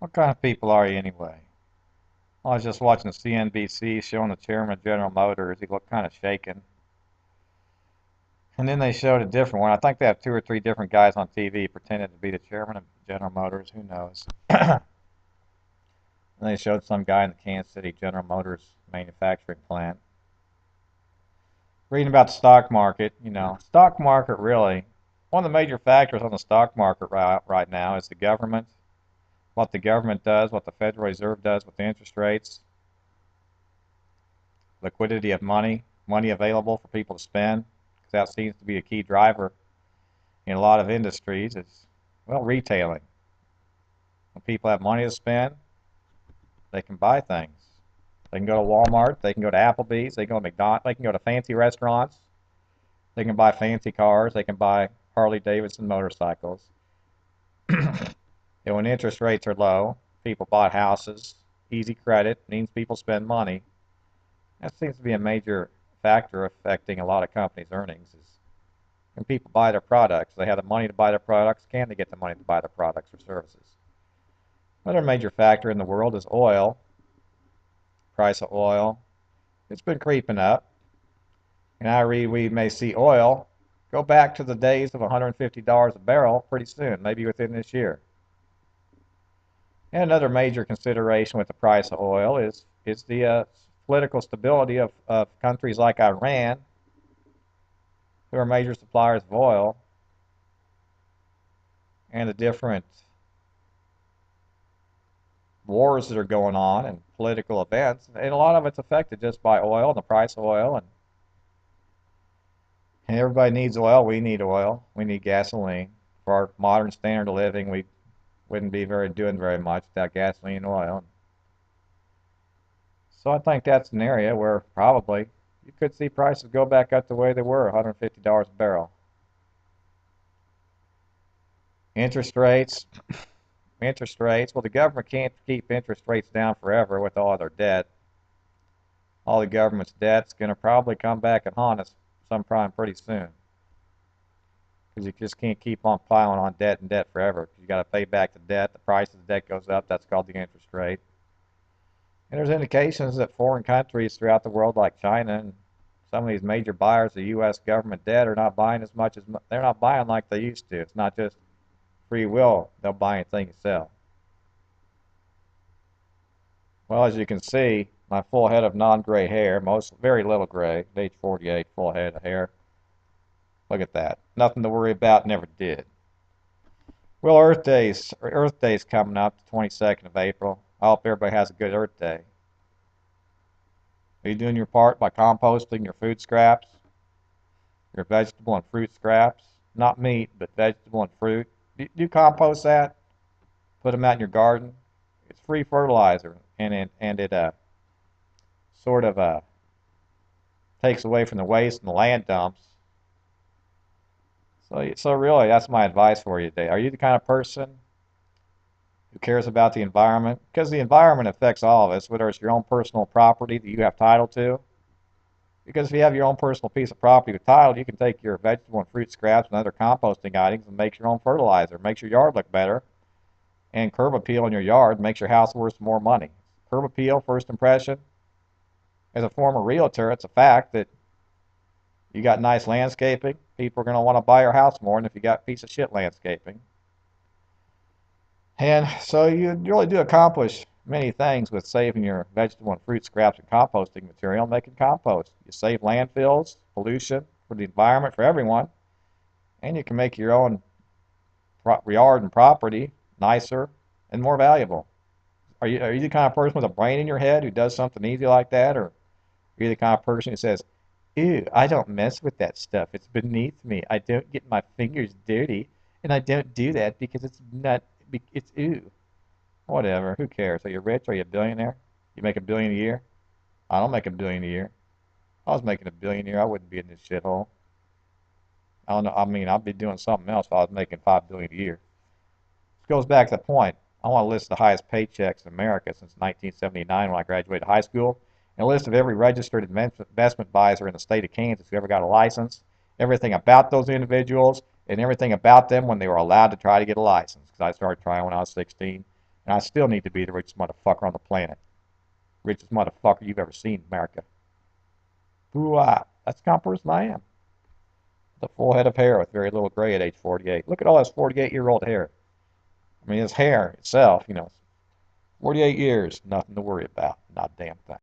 What kind of people are you anyway? I was just watching CNBC showing the chairman of General Motors. He looked kind of shaken. And then they showed a different one. I think they have two or three different guys on TV pretending to be the chairman of General Motors. Who knows? And they showed some guy in the Kansas City General Motors manufacturing plant. Reading about the stock market, stock market really, one of the major factors on the stock market right now is the government, what the government does, what the Federal Reserve does with the interest rates, liquidity of money, money available for people to spend, because that seems to be a key driver in a lot of industries. It's, well, retailing. When people have money to spend, they can buy things. They can go to Walmart, they can go to Applebee's, they can go to McDonald's, they can go to fancy restaurants, they can buy fancy cars, they can buy Harley Davidson motorcycles. And when interest rates are low, people bought houses, easy credit means people spend money. That seems to be a major factor affecting a lot of companies' earnings is when people buy their products, they have the money to buy their products, can they get the money to buy their products or services? Another major factor in the world is oil, price of oil. It's been creeping up. And I read we may see oil go back to the days of $150 a barrel pretty soon, maybe within this year. And another major consideration with the price of oil is the political stability of countries like Iran, who are major suppliers of oil, and the different wars that are going on and political events. And a lot of it's affected just by oil and the price of oil. And everybody needs oil. We need oil. We need gasoline. For our modern standard of living, we wouldn't be doing very much without gasoline and oil. So I think that's an area where probably you could see prices go back up the way they were, $150 a barrel. Interest rates, interest rates. Well, the government can't keep interest rates down forever with all their debt. All the government's debt's going to probably come back and haunt us sometime pretty soon. Because you just can't keep on piling on debt and debt forever. You got to pay back the debt. The price of the debt goes up. That's called the interest rate. And there's indications that foreign countries throughout the world, like China and some of these major buyers of U.S. government debt, are not buying as much as they're not buying like they used to. It's not just free will; they'll buy anything you sell. Well, as you can see, my full head of non-gray hair, most very little gray, at age 48, full head of hair. Look at that. Nothing to worry about. Never did. Well, Earth Day's coming up, the 22nd of April. I hope everybody has a good Earth Day. Are you doing your part by composting your food scraps, your vegetable and fruit scraps? Not meat, but vegetable and fruit. Do you compost that? Put them out in your garden. It's free fertilizer, and it sort of takes away from the waste and the land dumps. So really, that's my advice for you today. Are you the kind of person who cares about the environment? Because the environment affects all of us, whether it's your own personal property that you have title to. Because if you have your own personal piece of property with title, you can take your vegetable and fruit scraps and other composting items and make your own fertilizer. Makes your yard look better. And curb appeal in your yard makes your house worth more money. Curb appeal, first impression. As a former realtor, it's a fact that you got nice landscaping, people are going to want to buy your house more than if you got piece of shit landscaping. And so you really do accomplish many things with saving your vegetable and fruit scraps and composting material, making compost. You save landfills, pollution for the environment, for everyone, and you can make your own yard and property nicer and more valuable. Are you the kind of person with a brain in your head who does something easy like that, or are you the kind of person who says, "Ew, I don't mess with that stuff. It's beneath me. I don't get my fingers dirty, and I don't do that because it's not. It's ew." Whatever. Who cares? Are you rich? Are you a billionaire? You make $1 billion a year? I don't make $1 billion a year. If I was making $1 billion a year, I wouldn't be in this shithole. I don't know. I mean, I'd be doing something else if I was making $5 billion a year. This goes back to the point. I want to list the highest paychecks in America since 1979 when I graduated high school, and a list of every registered investment advisor in the state of Kansas who ever got a license, everything about those individuals, and everything about them when they were allowed to try to get a license. Because I started trying when I was 16. And I still need to be the richest motherfucker on the planet. Richest motherfucker you've ever seen in America. That's the kind of person I am. The full head of hair with very little gray at age 48. Look at all this 48-year-old hair. I mean, his hair itself, 48 years, nothing to worry about. Not a damn thing.